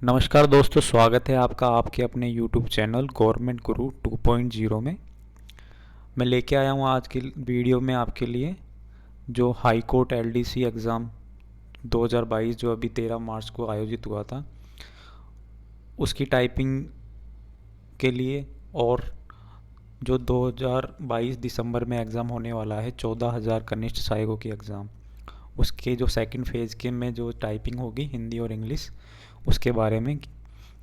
नमस्कार दोस्तों, स्वागत है आपका आपके अपने YouTube चैनल गवर्नमेंट गुरु 2.0 में। मैं लेके आया हूँ आज की वीडियो में आपके लिए जो हाई कोर्ट LDC एग्ज़ाम 2022 जो अभी 13 मार्च को आयोजित हुआ था, उसकी टाइपिंग के लिए, और जो 2022 दिसंबर में एग्ज़ाम होने वाला है 14,000 कनिष्ठ सहायकों की एग्ज़ाम, उसके जो सेकंड फेज़ के में जो टाइपिंग होगी हिंदी और इंग्लिश, उसके बारे में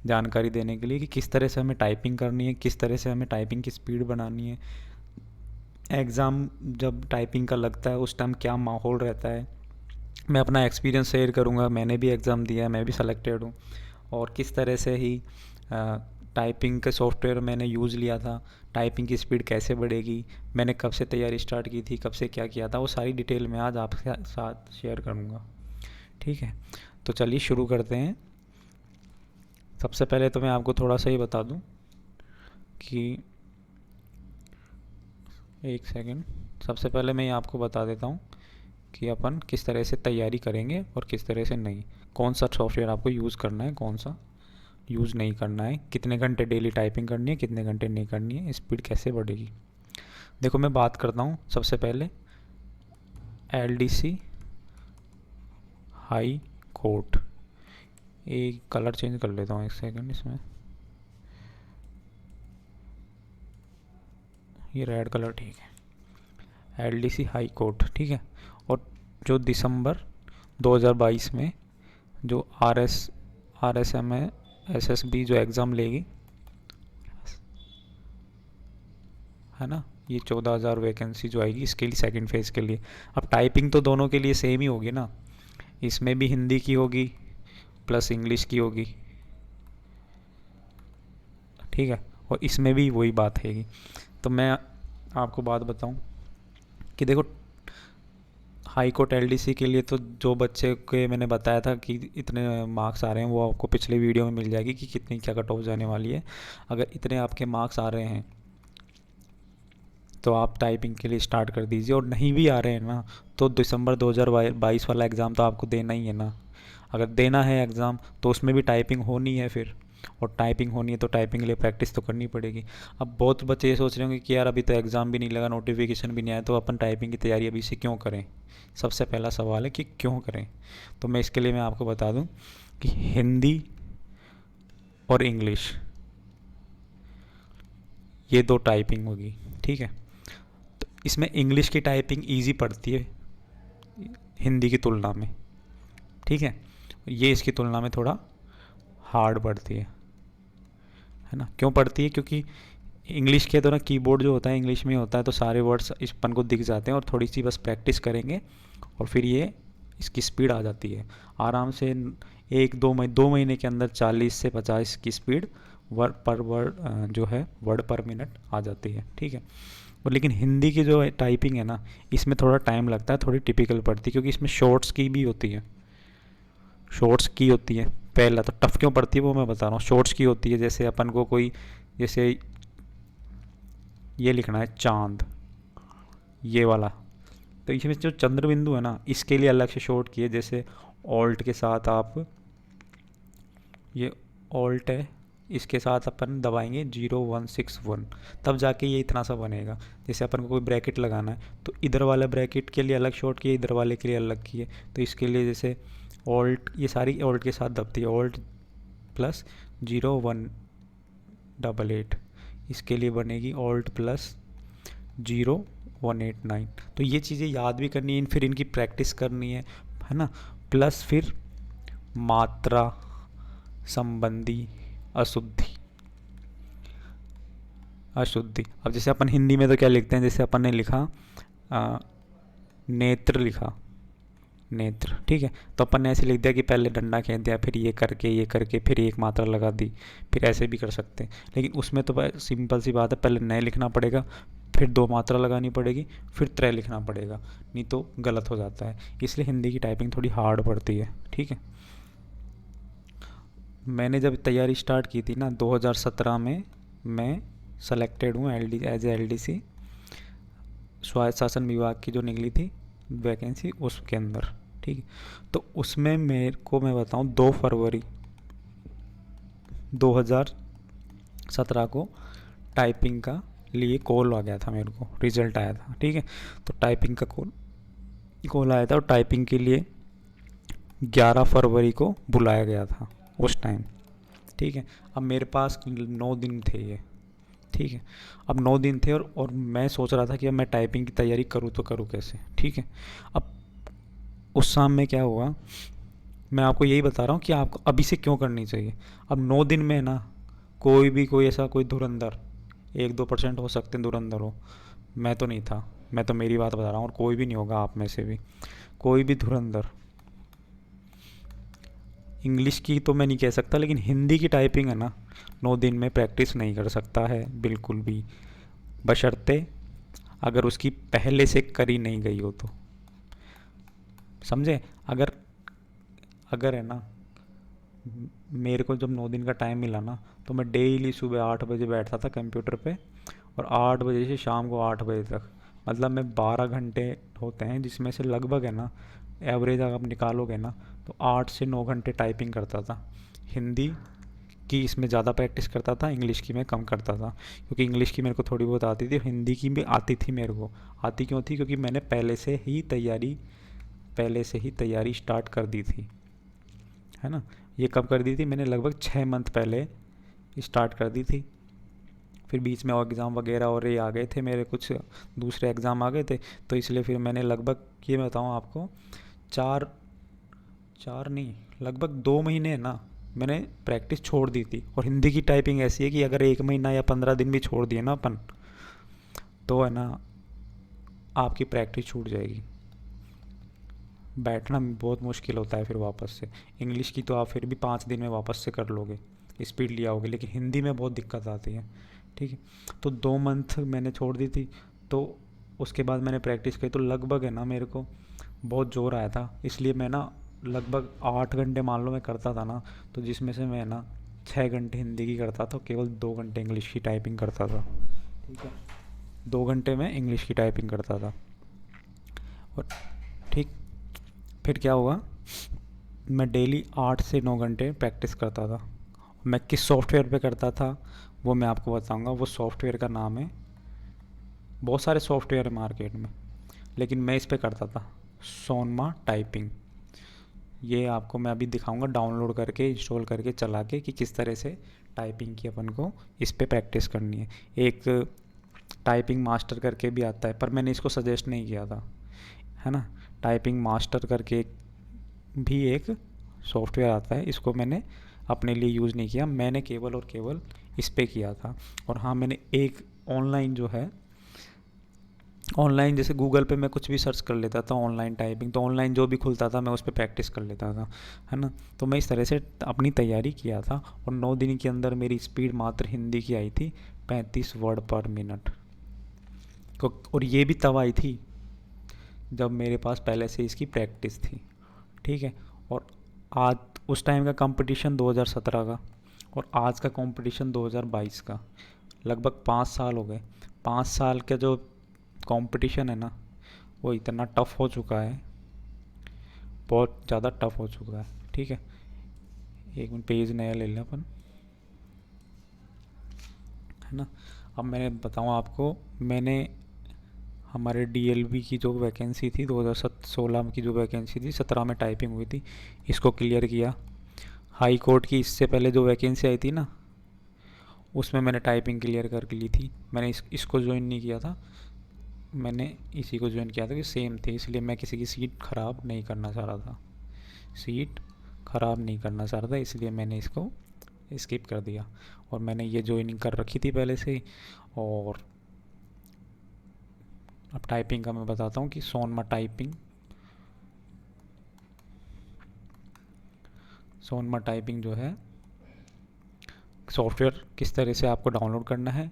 जानकारी देने के लिए कि किस तरह से हमें टाइपिंग करनी है, किस तरह से हमें टाइपिंग की स्पीड बनानी है, एग्ज़ाम जब टाइपिंग का लगता है उस टाइम क्या माहौल रहता है। मैं अपना एक्सपीरियंस शेयर करूँगा, मैंने भी एग्ज़ाम दिया है, मैं भी सेलेक्टेड हूँ, और किस तरह से ही टाइपिंग के सॉफ्टवेयर मैंने यूज़ लिया था, टाइपिंग की स्पीड कैसे बढ़ेगी, मैंने कब से तैयारी स्टार्ट की थी, कब से क्या किया था, वो सारी डिटेल मैं आज आपके साथ शेयर करूँगा। ठीक है, तो चलिए शुरू करते हैं। सबसे पहले तो मैं आपको थोड़ा सा ही बता दूं कि एक सेकंड, सबसे पहले मैं आपको बता देता हूं कि अपन किस तरह से तैयारी करेंगे और किस तरह से नहीं, कौन सा सॉफ्टवेयर आपको यूज़ करना है, कौन सा यूज़ नहीं करना है, कितने घंटे डेली टाइपिंग करनी है, कितने घंटे नहीं करनी है, स्पीड कैसे बढ़ेगी। देखो, मैं बात करता हूँ सबसे पहले LDC हाई कोर्ट। एक कलर चेंज कर लेता हूँ, एक सेकंड, इसमें ये रेड कलर ठीक है। LDC हाई कोर्ट, ठीक है। और जो दिसंबर 2022 में जो RSM है, SSB जो एग्ज़ाम लेगी, है ना, ये 14,000 वैकेंसी जो आएगी इसके लिए सेकंड फेज़ के लिए। अब टाइपिंग तो दोनों के लिए सेम ही होगी ना, इसमें भी हिंदी की होगी प्लस इंग्लिश की होगी, ठीक है, और इसमें भी वही बात है। तो मैं आपको बात बताऊं कि देखो, हाई कोर्ट LDC के लिए तो जो बच्चे के मैंने बताया था कि इतने मार्क्स आ रहे हैं, वो आपको पिछले वीडियो में मिल जाएगी कि कितनी क्या कट ऑफ जाने वाली है। अगर इतने आपके मार्क्स आ रहे हैं तो आप टाइपिंग के लिए स्टार्ट कर दीजिए, और नहीं भी आ रहे हैं ना तो दिसंबर 2022 वाला एग्ज़ाम तो आपको देना ही है ना। अगर देना है एग्ज़ाम तो उसमें भी टाइपिंग होनी है फिर, और टाइपिंग होनी है तो टाइपिंग के लिए प्रैक्टिस तो करनी पड़ेगी। अब बहुत बच्चे ये सोच रहे होंगे कि यार अभी तो एग्ज़ाम भी नहीं लगा, नोटिफिकेशन भी नहीं आया, तो अपन टाइपिंग की तैयारी अभी से क्यों करें। सबसे पहला सवाल है कि क्यों करें। तो मैं इसके लिए मैं आपको बता दूं कि हिंदी और इंग्लिश, ये दो टाइपिंग होगी, ठीक है। तो इसमें इंग्लिश की टाइपिंग ईजी पड़ती है हिंदी की तुलना में, ठीक है। ये इसकी तुलना में थोड़ा हार्ड पड़ती है ना। क्यों पड़ती है? क्योंकि इंग्लिश के तो ना कीबोर्ड जो होता है इंग्लिश में होता है, तो सारे वर्ड्स इस अपन को दिख जाते हैं, और थोड़ी सी बस प्रैक्टिस करेंगे और फिर ये इसकी स्पीड आ जाती है आराम से। एक दो महीने के अंदर 40 से 50 की स्पीड वर्ड पर वर्ड जो है वर्ड पर मिनट आ जाती है, ठीक है। और लेकिन हिंदी की जो टाइपिंग है ना, इसमें थोड़ा टाइम लगता है, थोड़ी टिपिकल पड़ती है, क्योंकि इसमें शॉर्ट्स की भी होती है, शॉर्ट्स की होती है। पहला तो टफ क्यों पड़ती है वो मैं बता रहा हूँ। शॉर्ट्स की होती है, जैसे अपन को कोई, जैसे ये लिखना है चांद, ये वाला, तो इसमें जो चंद्र बिंदु है ना, इसके लिए अलग से शॉर्ट की है। जैसे ऑल्ट के साथ आप, ये ऑल्ट है, इसके साथ अपन दबाएंगे 0161, तब जाके ये इतना सा बनेगा। जैसे अपन को कोई ब्रैकेट लगाना है तो इधर वाले ब्रैकेट के लिए अलग शॉर्ट की है, इधर वाले के लिए अलग की है। तो इसके लिए जैसे ऑल्ट, ये सारी ऑल्ट के साथ दबती है, ऑल्ट प्लस 0188, इसके लिए बनेगी ऑल्ट प्लस 0189। तो ये चीज़ें याद भी करनी है, फिर इनकी प्रैक्टिस करनी है ना। प्लस फिर मात्रा संबंधी अशुद्धि, अशुद्धि। अब जैसे अपन हिंदी में तो क्या लिखते हैं, जैसे अपन ने लिखा नेत्र, लिखा नेत्र, ठीक है, तो अपन ने ऐसे लिख दिया कि पहले डंडा खींच दिया, फिर ये करके फिर एक मात्रा लगा दी, फिर ऐसे भी कर सकते हैं। लेकिन उसमें तो सिंपल सी बात है, पहले नए लिखना पड़ेगा, फिर दो मात्रा लगानी पड़ेगी, फिर त्रय लिखना पड़ेगा, नहीं तो गलत हो जाता है। इसलिए हिंदी की टाइपिंग थोड़ी हार्ड पड़ती है, ठीक है। मैंने जब तैयारी स्टार्ट की थी ना 2017 में, मैं सेलेक्टेड हूँ एज LDC स्वायत्त शासन विभाग की जो निकली थी वैकेंसी, उसके अंदर, ठीक है। तो उसमें मेरे को मैं बताऊँ 2 फरवरी 2017 को टाइपिंग का लिए कॉल आ गया था मेरे को, रिज़ल्ट आया था, ठीक है। तो टाइपिंग का कॉल आया था और टाइपिंग के लिए 11 फरवरी को बुलाया गया था उस टाइम, ठीक है। अब मेरे पास 9 दिन थे ये, ठीक है। अब 9 दिन थे और मैं सोच रहा था कि अब मैं टाइपिंग की तैयारी करूँ तो करूँ कैसे, ठीक है। अब उस शाम में क्या हुआ, मैं आपको यही बता रहा हूँ कि आपको अभी से क्यों करनी चाहिए। अब 9 दिन में ना कोई ऐसा कोई धुरंधर 1-2% हो सकते हैं धुरंधर हो, मैं तो नहीं था, मैं तो मेरी बात बता रहा हूँ और कोई भी नहीं होगा आप में से भी, कोई भी धुरंधर। इंग्लिश की तो मैं नहीं कह सकता, लेकिन हिंदी की टाइपिंग है ना 9 दिन में प्रैक्टिस नहीं कर सकता है बिल्कुल भी, बशर्ते अगर उसकी पहले से करी नहीं गई हो तो, समझे। अगर अगर है ना, मेरे को जब 9 दिन का टाइम मिला ना, तो मैं डेली सुबह 8 बजे बैठता था कंप्यूटर पे और 8 बजे से शाम को 8 बजे तक, मतलब मैं 12 घंटे होते हैं जिसमें से लगभग है ना एवरेज अगर आप निकालोगे ना तो 8 से 9 घंटे टाइपिंग करता था। हिंदी की इसमें ज़्यादा प्रैक्टिस करता था, इंग्लिश की मैं कम करता था, क्योंकि इंग्लिश की मेरे को थोड़ी बहुत आती थी, हिंदी की भी आती थी मेरे को। आती क्यों थी, क्योंकि मैंने पहले से ही तैयारी स्टार्ट कर दी थी, है ना। ये कब कर दी थी मैंने, लगभग 6 मंथ पहले स्टार्ट कर दी थी। फिर बीच में और एग्ज़ाम वगैरह और ये आ गए थे मेरे, कुछ दूसरे एग्ज़ाम आ गए थे, तो इसलिए फिर मैंने लगभग, ये मैं बताऊँ आपको, चार चार नहीं लगभग 2 महीने है ना मैंने प्रैक्टिस छोड़ दी थी। और हिंदी की टाइपिंग ऐसी है कि अगर 1 महीना या 15 दिन भी छोड़ दिए ना अपन, तो है ना आपकी प्रैक्टिस छूट जाएगी, बैठना बहुत मुश्किल होता है फिर वापस से। इंग्लिश की तो आप फिर भी 5 दिन में वापस से कर लोगे, स्पीड लिया होगे, लेकिन हिंदी में बहुत दिक्कत आती है, ठीक है। तो 2 मंथ मैंने छोड़ दी थी, तो उसके बाद मैंने प्रैक्टिस की, तो लगभग है ना मेरे को बहुत जोर आया था, इसलिए मैं ना लगभग 8 घंटे मान लो मैं करता था ना, तो जिसमें से मैं ना 6 घंटे हिंदी की करता था, केवल 2 घंटे इंग्लिश की टाइपिंग करता था, ठीक है। 2 घंटे में इंग्लिश की टाइपिंग करता था और ठीक। फिर क्या हुआ, मैं डेली 8 से 9 घंटे प्रैक्टिस करता था। मैं किस सॉफ्टवेयर पे करता था वो मैं आपको बताऊंगा। वो सॉफ्टवेयर का नाम है, बहुत सारे सॉफ्टवेयर है मार्केट में, लेकिन मैं इस पे करता था, सोनमा टाइपिंग। ये आपको मैं अभी दिखाऊंगा डाउनलोड करके, इंस्टॉल करके, चला के, कि किस तरह से टाइपिंग की अपन को इस पे प्रैक्टिस करनी है। एक टाइपिंग मास्टर करके भी आता है, पर मैंने इसको सजेस्ट नहीं किया था, है ना। टाइपिंग मास्टर करके भी एक सॉफ्टवेयर आता है, इसको मैंने अपने लिए यूज़ नहीं किया, मैंने केवल और केवल इस पे किया था। और हाँ, मैंने एक ऑनलाइन जो है, ऑनलाइन जैसे गूगल पे मैं कुछ भी सर्च कर लेता था ऑनलाइन टाइपिंग, तो ऑनलाइन जो भी खुलता था मैं उस पर प्रैक्टिस कर लेता था, है ना। तो मैं इस तरह से अपनी तैयारी किया था और 9 दिन के अंदर मेरी स्पीड मात्र हिंदी की आई थी 35 वर्ड पर मिनट। और ये भी तब आई थी जब मेरे पास पहले से इसकी प्रैक्टिस थी, ठीक है। और आज उस टाइम का कंपटीशन 2017 का और आज का कंपटीशन 2022 का, लगभग 5 साल हो गए। 5 साल का जो कंपटीशन है ना वो इतना टफ हो चुका है, बहुत ज़्यादा टफ हो चुका है, ठीक है। एक मिनट, पेज नया ले लें अपन, है ना। अब मैंने बताऊँ आपको, मैंने हमारे डीएलबी की जो वैकेंसी थी 2016 की जो वैकेंसी थी, 17 में टाइपिंग हुई थी, इसको क्लियर किया। हाई कोर्ट की इससे पहले जो वैकेंसी आई थी ना, उसमें मैंने टाइपिंग क्लियर कर ली थी। मैंने इसको ज्वाइन नहीं किया था, मैंने इसी को ज्वाइन किया था कि सेम थे, इसलिए मैं किसी की सीट ख़राब नहीं करना चाह रहा था, सीट ख़राब नहीं करना चाह रहा था, इसलिए मैंने इसको स्किप कर दिया। और मैंने ये ज्वाइनिंग कर रखी थी पहले से ही। और अब टाइपिंग का मैं बताता हूँ कि सोनमा टाइपिंग जो है सॉफ्टवेयर, किस तरह से आपको डाउनलोड करना है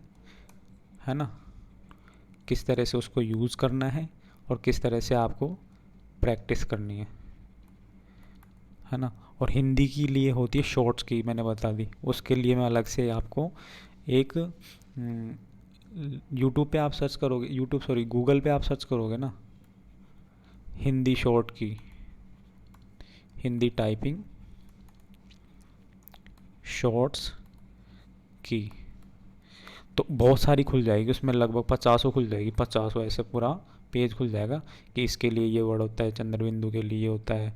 ना, किस तरह से उसको यूज़ करना है और किस तरह से आपको प्रैक्टिस करनी है ना। और हिंदी के लिए होती है शॉर्ट्स की, मैंने बता दी, उसके लिए मैं अलग से आपको एक यूट्यूब पे आप सर्च करोगे, गूगल पे आप सर्च करोगे ना, हिंदी शॉर्ट की, हिंदी टाइपिंग शॉर्ट्स की, तो बहुत सारी खुल जाएगी उसमें, लगभग 50 खुल जाएगी, 50 ऐसे पूरा पेज खुल जाएगा कि इसके लिए ये वर्ड होता है, चंद्रबिंदु के लिए ये होता है,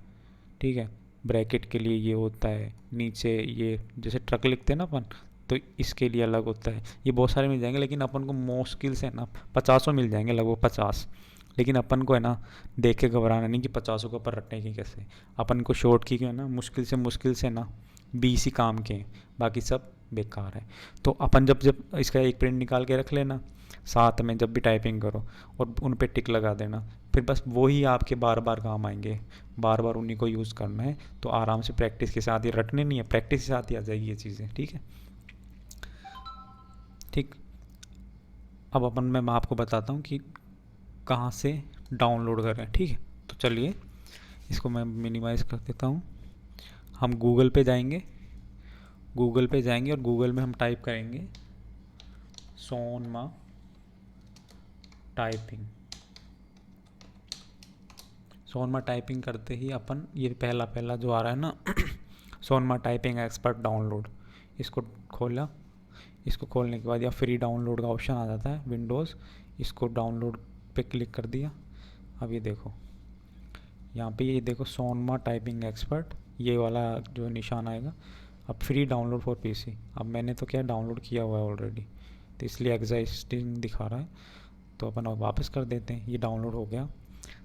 ठीक है, ब्रैकेट के लिए ये होता है, नीचे ये जैसे ट्रक लिखते हैं ना अपन, तो इसके लिए अलग होता है। ये बहुत सारे मिल जाएंगे, लेकिन अपन को मुश्किल से ना 50 मिल जाएंगे, लगभग 50। लेकिन अपन को है ना देख के घबराना नहीं कि 50 के ऊपर रटने की कैसे। अपन को शॉर्ट की है ना मुश्किल से ना 20 ही काम के हैं, बाकी सब बेकार है। तो अपन जब जब इसका एक प्रिंट निकाल के रख लेना साथ में, जब भी टाइपिंग करो और उन पे टिक लगा देना, फिर बस वही आपके बार बार काम आएंगे, बार बार उन्हीं को यूज़ करना है। तो आराम से प्रैक्टिस के साथ, ही रटने नहीं है, प्रैक्टिस के साथ ही आ जाएगी ये चीज़ें, ठीक है। ठीक, अब अपन मैं आपको बताता हूँ कि कहाँ से डाउनलोड करें, ठीक है। तो चलिए इसको मैं मिनिमाइज़ कर देता हूँ। हम गूगल पे जाएंगे, और गूगल में हम टाइप करेंगे सोनमा टाइपिंग। सोनमा टाइपिंग करते ही अपन ये पहला जो आ रहा है ना सोनमा टाइपिंग एक्सपर्ट डाउनलोड, इसको खोला। इसको खोलने के बाद या फ्री डाउनलोड का ऑप्शन आ जाता है विंडोज़, इसको डाउनलोड पे क्लिक कर दिया। अब ये देखो यहाँ पे, ये देखो सोनमा टाइपिंग एक्सपर्ट, ये वाला जो निशान आएगा। अब फ्री डाउनलोड फॉर पीसी, अब मैंने तो क्या डाउनलोड किया हुआ है ऑलरेडी, तो इसलिए एग्जिस्टिंग दिखा रहा है। तो अपन अब वापस कर देते हैं, ये डाउनलोड हो गया।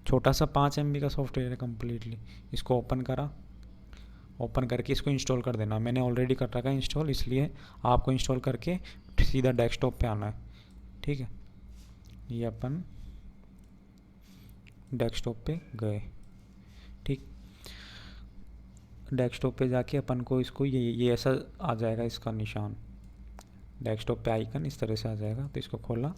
छोटा सा 5 MB का सॉफ्टवेयर है कम्प्लीटली। इसको ओपन करके इसको इंस्टॉल कर देना। मैंने ऑलरेडी कर रखा है इंस्टॉल, इसलिए आपको इंस्टॉल करके सीधा डेस्कटॉप पे आना है, ठीक है। ये अपन डेस्कटॉप पे गए, ठीक। डेस्कटॉप पे जाके अपन को इसको ये ऐसा आ जाएगा, इसका निशान डेस्कटॉप पे आइकन इस तरह से आ जाएगा। तो इसको खोला।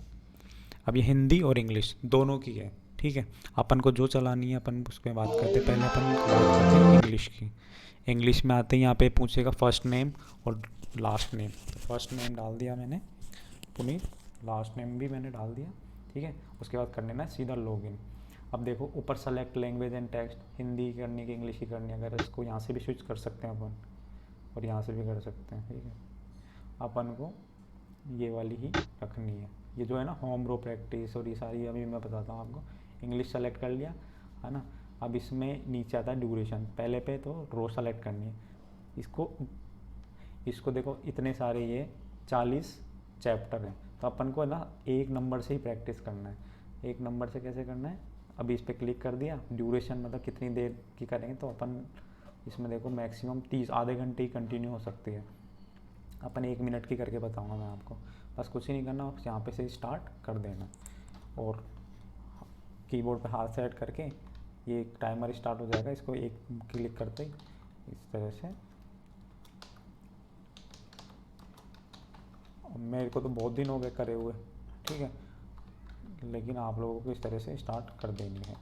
अब ये हिंदी और इंग्लिश दोनों की है, ठीक है। अपन को जो चलानी है अपन उस पर बात करते हैं। पहले अपन बात करते हैं इंग्लिश की। इंग्लिश में आते हैं, यहाँ पे पूछेगा फर्स्ट नेम और लास्ट नेम। तो फर्स्ट नेम डाल दिया मैंने पुनीत, लास्ट नेम भी मैंने डाल दिया, ठीक है। उसके बाद कर लेना सीधा लॉगिन। अब देखो ऊपर select language and text, Hindi करनी कि इंग्लिश की करनी है, अगर इसको यहाँ से भी स्विच कर सकते हैं अपन, और यहाँ से भी कर सकते हैं, ठीक है। अपन को ये वाली ही रखनी है, ये जो है ना होम रो प्रैक्टिस और ये सारी, अभी मैं बताता हूँ आपको। इंग्लिश सेलेक्ट कर लिया है ना। अब इसमें नीचे आता है ड्यूरेशन, पहले पे तो रो सेलेक्ट करनी है। इसको देखो इतने सारे ये 40 चैप्टर हैं, तो अपन को ना एक नंबर से ही प्रैक्टिस करना है। एक नंबर से कैसे करना है, अभी इस पर क्लिक कर दिया। ड्यूरेशन मतलब कितनी देर की करेंगे, तो अपन इसमें देखो मैक्सिमम 30 आधे घंटे ही कंटिन्यू हो सकती है। अपन 1 मिनट की करके बताऊंगा मैं आपको। बस कुछ ही नहीं करना, बस यहाँ पे से स्टार्ट कर देना और कीबोर्ड पे हाथ सेट करके ये टाइमर स्टार्ट हो जाएगा। इसको एक क्लिक करते ही इस तरह से, मेरे को तो बहुत दिन हो गए करे हुए, ठीक है, लेकिन आप लोगों को इस तरह से स्टार्ट कर देनी है।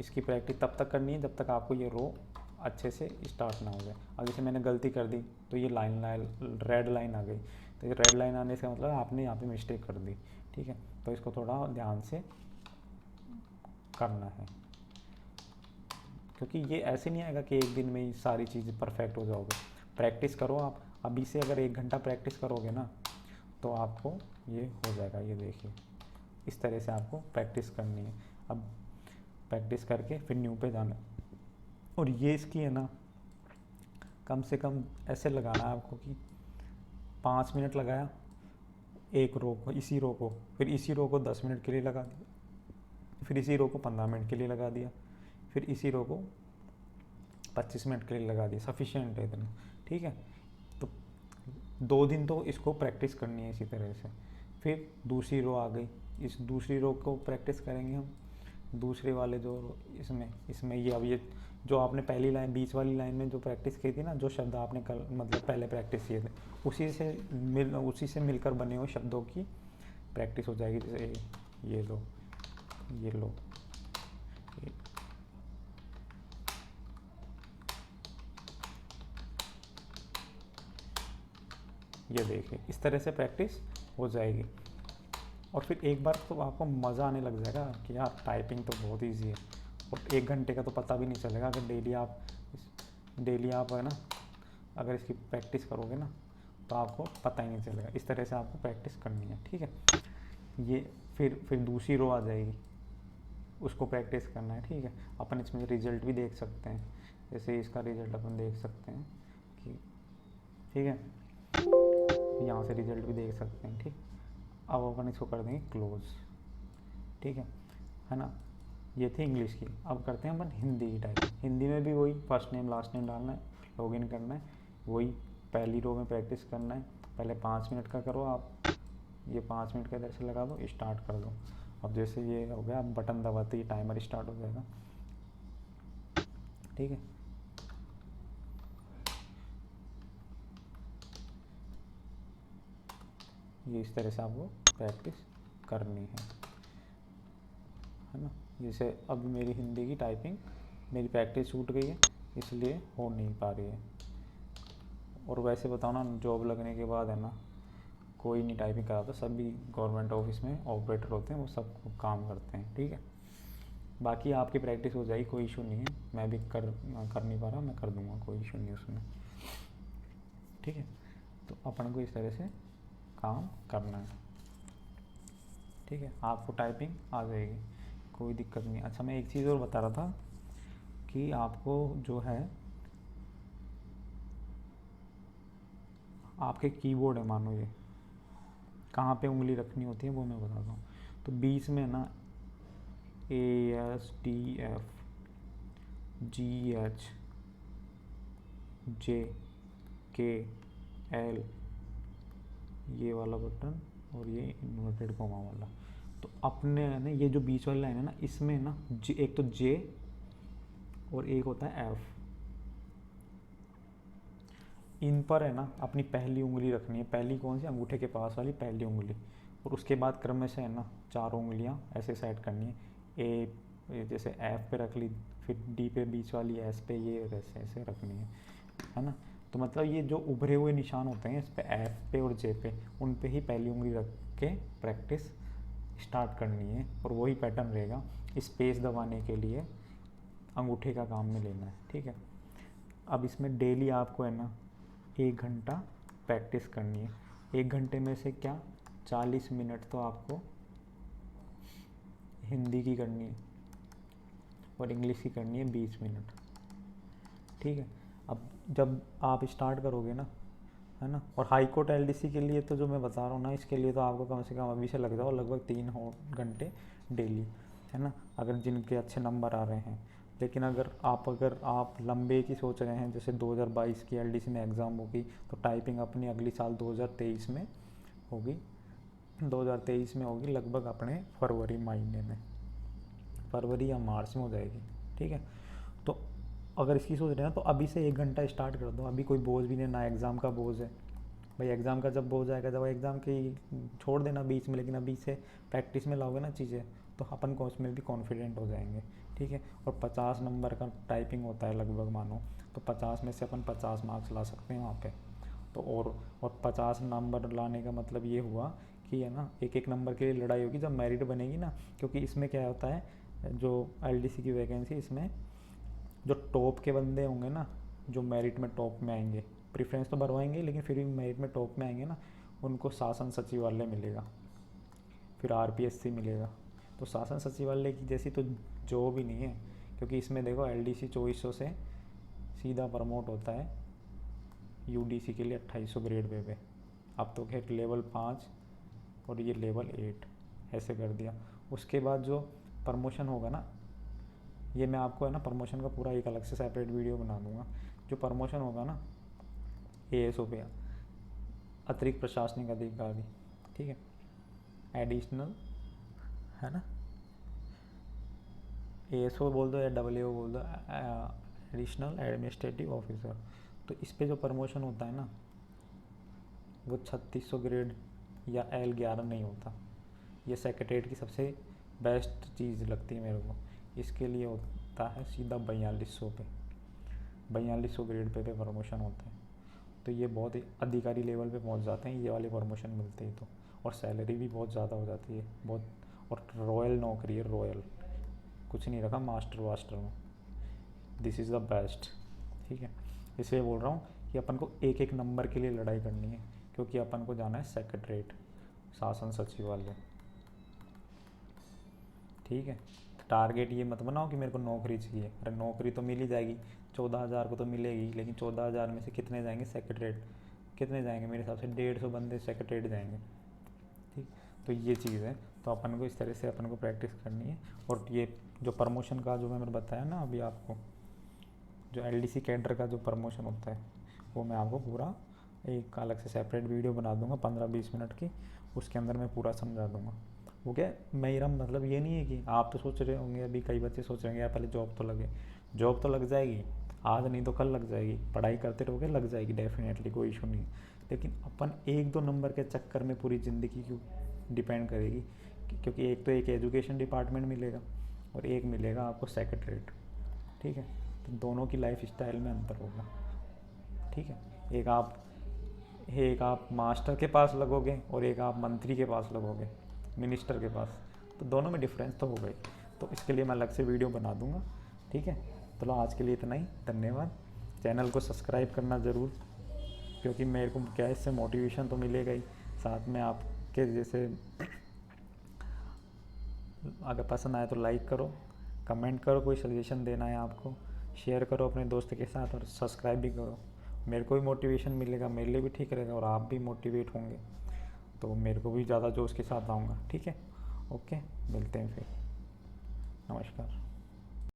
इसकी प्रैक्टिस तब तक करनी है जब तक आपको ये रो अच्छे से स्टार्ट ना हो जाए। अब जैसे मैंने गलती कर दी तो ये रेड लाइन आ गई, तो ये रेड लाइन आने से मतलब आपने यहाँ पे मिस्टेक कर दी, ठीक है। तो इसको थोड़ा ध्यान से करना है, क्योंकि ये ऐसे नहीं आएगा कि एक दिन में ही सारी चीज़ें परफेक्ट हो जाओगे। प्रैक्टिस करो आप, अभी से अगर 1 घंटा प्रैक्टिस करोगे ना तो आपको ये हो जाएगा। ये देखिए इस तरह से आपको प्रैक्टिस करनी है। अब प्रैक्टिस करके फिर न्यू पे जाना है, और ये इसकी है ना कम से कम ऐसे लगाना है आपको कि 5 मिनट लगाया एक रो को, इसी रो को, फिर इसी रो को 10 मिनट के लिए लगा दिया, फिर इसी रो को 15 मिनट के लिए लगा दिया, फिर इसी रो को 25 मिनट के लिए लगा दिया। सफिशिएंट है इतना, ठीक है। तो 2 दिन तो इसको प्रैक्टिस करनी है इसी तरह से। फिर दूसरी रो आ गई, इस दूसरी रो को प्रैक्टिस करेंगे हम। दूसरे वाले जो इसमें ये अब ये जो आपने पहली लाइन बीच वाली लाइन में जो प्रैक्टिस की थी ना, जो शब्द आपने कल मतलब पहले प्रैक्टिस किए थे, उसी से मिलकर बने हुए शब्दों की प्रैक्टिस हो जाएगी। जैसे ये लो, ये देखिए इस तरह से प्रैक्टिस हो जाएगी। और फिर एक बार तो आपको मज़ा आने लग जाएगा कि यार टाइपिंग तो बहुत ईजी है, और 1 घंटे का तो पता भी नहीं चलेगा अगर डेली आप है ना, अगर इसकी प्रैक्टिस करोगे ना तो आपको पता ही नहीं चलेगा। इस तरह से आपको प्रैक्टिस करनी है, ठीक है। ये फिर दूसरी रो आ जाएगी, उसको प्रैक्टिस करना है, ठीक है। अपन इसमें रिजल्ट भी देख सकते हैं, जैसे इसका रिजल्ट अपन देख सकते हैं कि ठीक है, यहाँ से रिजल्ट भी देख सकते हैं, ठीक। अब अपन इसको कर देंगे क्लोज, ठीक है ना। ये थी इंग्लिश की। अब करते हैं अपन हिंदी की टाइपिंग। हिंदी में भी वही फर्स्ट नेम लास्ट नेम डालना है, लॉगिन करना है, वही पहली रो में प्रैक्टिस करना है। पहले 5 मिनट का करो आप, ये 5 मिनट का इधर से लगा दो, स्टार्ट कर दो। अब जैसे ये हो गया, अब बटन दबाते ही टाइमर स्टार्ट हो जाएगा, ठीक है। ये इस तरह से आपको प्रैक्टिस करनी है ना। जैसे अब मेरी हिंदी की टाइपिंग, मेरी प्रैक्टिस छूट गई है, इसलिए हो नहीं पा रही है। और वैसे बताओ ना, जॉब लगने के बाद है ना, कोई नहीं टाइपिंग कराता, सभी गवर्नमेंट ऑफिस में ऑपरेटर होते हैं, वो सब काम करते हैं, ठीक है। बाकी आपकी प्रैक्टिस हो जाएगी, कोई इशू नहीं है। मैं भी कर नहीं पा रहा, मैं कर दूंगा, कोई इशू नहीं उसमें, ठीक है। तो अपन को इस तरह से काम करना है, ठीक है। आपको टाइपिंग आ जाएगी, कोई दिक्कत नहीं। अच्छा, मैं एक चीज़ और बता रहा था कि आपको जो है आपके कीबोर्ड है, मानो ये कहाँ पे उंगली रखनी होती है वो मैं बताता हूँ। तो बीच में ना ASTF GH JKL ये वाला बटन और ये इन्वर्टेड कोमा वाला। तो अपने ना ये जो बीच वाली लाइन है ना, इसमें ना एक तो J और एक होता है F। इन पर है ना अपनी पहली उंगली रखनी है। पहली कौन सी? अंगूठे के पास वाली पहली उंगली। और उसके बाद क्रम से है ना 4 उंगलियां ऐसे सेट करनी है। ए जैसे F पे रख ली, फिर D पे बीच वाली, S पे, ये ऐसे ऐसे रखनी है ना। तो मतलब ये जो उभरे हुए निशान होते हैं इस पे F पे और J पे, उन पे ही पहली उंगली रख के प्रैक्टिस स्टार्ट करनी है। और वही पैटर्न रहेगा। स्पेस दबाने के लिए अंगूठे का काम में लेना है, ठीक है। अब इसमें डेली आपको है ना 1 घंटा प्रैक्टिस करनी है। 1 घंटे में से क्या 40 मिनट तो आपको हिंदी की करनी है और इंग्लिश की करनी है 20 मिनट, ठीक है। अब जब आप स्टार्ट करोगे ना, है ना, और हाई कोर्ट LDC के लिए तो जो मैं बता रहा हूँ ना, इसके लिए तो आपको कम से कम अभी से लग जाओ लगभग 3 घंटे डेली, है ना, अगर जिनके अच्छे नंबर आ रहे हैं। लेकिन अगर आप लंबे की सोच रहे हैं, जैसे 2022 की LDC में एग्ज़ाम होगी, तो टाइपिंग अपनी अगली साल 2023 में होगी, 2023 में होगी, लगभग अपने फरवरी महीने में, फरवरी या मार्च में हो जाएगी, ठीक है। तो अगर इसकी सोच रहे हैं तो अभी से 1 घंटा स्टार्ट कर दो। अभी कोई बोझ भी नहीं, ना एग्ज़ाम का बोझ है भाई। एग्ज़ाम का जब बोझ आएगा, जब एग्ज़ाम की छोड़ देना बीच में, लेकिन अभी से प्रैक्टिस में लाओगे ना चीज़ें, तो अपन को उसमें भी कॉन्फिडेंट हो जाएंगे, ठीक है। और 50 नंबर का टाइपिंग होता है लगभग, मानो तो 50 में से अपन 50 मार्क्स ला सकते हैं वहाँ पे। तो और 50 नंबर लाने का मतलब ये हुआ कि है ना, एक एक नंबर के लिए लड़ाई होगी जब मेरिट बनेगी ना। क्योंकि इसमें क्या होता है, जो LDC की वैकेंसी, इसमें जो टॉप के बंदे होंगे ना, जो मेरिट में टॉप में आएंगे, प्रेफरेंस तो भरवाएंगे लेकिन फिर भी मेरिट में टॉप में आएंगे ना, उनको शासन सचिवालय मिलेगा, फिर RPSC मिलेगा। तो शासन सचिवालय की जैसी तो जॉब ही नहीं है। क्योंकि इसमें देखो LDC 2400 से सीधा प्रमोट होता है UDC के लिए 2800 ग्रेड पे। अब तो खैर लेवल 5 और ये लेवल 8 ऐसे कर दिया। उसके बाद जो प्रमोशन होगा ना, ये मैं आपको है ना प्रमोशन का पूरा एक अलग से सेपरेट वीडियो बना दूंगा। जो प्रमोशन होगा ना ASO पे, अतिरिक्त प्रशासनिक अधिकारी, ठीक है, एडिशनल, है ना, ASO बोल दो या AO बोल दो, एडिशनल एडमिनिस्ट्रेटिव ऑफिसर। तो इस पे जो प्रमोशन होता है ना, वो 3600 ग्रेड या L11 नहीं होता। ये सेक्रेटरीट की सबसे बेस्ट चीज़ लगती है मेरे को। इसके लिए होता है सीधा 4200 पे, 4200 ग्रेड पे प्रमोशन होता है। तो ये बहुत ही अधिकारी लेवल पे पहुंच जाते हैं ये वाले प्रमोशन मिलते ही तो। और सैलरी भी बहुत ज़्यादा हो जाती है, बहुत। और रॉयल नौकरी है, रॉयल, कुछ नहीं रखा मास्टर वास्टर में। दिस इज़ द बेस्ट, ठीक है। इसलिए बोल रहा हूँ कि अपन को एक एक नंबर के लिए लड़ाई करनी है। क्योंकि अपन को जाना है सेक्रेटरीट, शासन सचिवालय। ठीक है, टारगेट ये मत बनाओ कि मेरे को नौकरी चाहिए, अरे नौकरी तो मिल ही जाएगी, 14,000 को तो मिलेगी, लेकिन 14,000 में से कितने जाएंगे सेक्रेटरीट, कितने जाएंगे, मेरे हिसाब से 150 बंदे सेक्रेटरीट जाएंगे। ठीक, तो ये चीज़ है, तो अपन को इस तरह से अपन को प्रैक्टिस करनी है। और ये जो प्रमोशन का जो मैंने बताया ना अभी आपको, जो एलडीसी कैडर का जो प्रमोशन होता है, वो मैं आपको पूरा एक अलग से सेपरेट वीडियो बना दूंगा 15-20 मिनट की, उसके अंदर मैं पूरा समझा दूंगा। वो क्या, मेरा मतलब ये नहीं है कि आप तो सोच रहे होंगे, अभी कई बच्चे सोच रहे होंगे यार पहले जॉब तो लगे, जॉब तो लग जाएगी, आज नहीं तो कल लग जाएगी, पढ़ाई करते रहोगे लग जाएगी डेफिनेटली, कोई इशू नहीं। लेकिन अपन 1-2 नंबर के चक्कर में पूरी ज़िंदगी क्यों डिपेंड करेगी, क्योंकि एक तो एक एजुकेशन डिपार्टमेंट मिलेगा और एक मिलेगा आपको सेक्रेटरीट। ठीक है, तो दोनों की लाइफ स्टाइल में अंतर होगा। ठीक है, एक आप मास्टर के पास लगोगे और एक आप मंत्री के पास लगोगे, मिनिस्टर के पास, तो दोनों में डिफरेंस तो होगा ही। तो इसके लिए मैं अलग से वीडियो बना दूंगा। ठीक है, चलो आज के लिए इतना ही, धन्यवाद। चैनल को सब्सक्राइब करना ज़रूर, क्योंकि मेरे को क्या है, इससे मोटिवेशन तो मिलेगा ही, साथ में आपके जैसे अगर पसंद आए तो लाइक करो, कमेंट करो, कोई सजेशन देना है आपको शेयर करो अपने दोस्त के साथ, और सब्सक्राइब भी करो। मेरे को भी मोटिवेशन मिलेगा, मेरे लिए भी ठीक रहेगा, और आप भी मोटिवेट होंगे, तो मेरे को भी ज़्यादा जोश के साथ आऊँगा। ठीक है, ओके, मिलते हैं फिर, नमस्कार।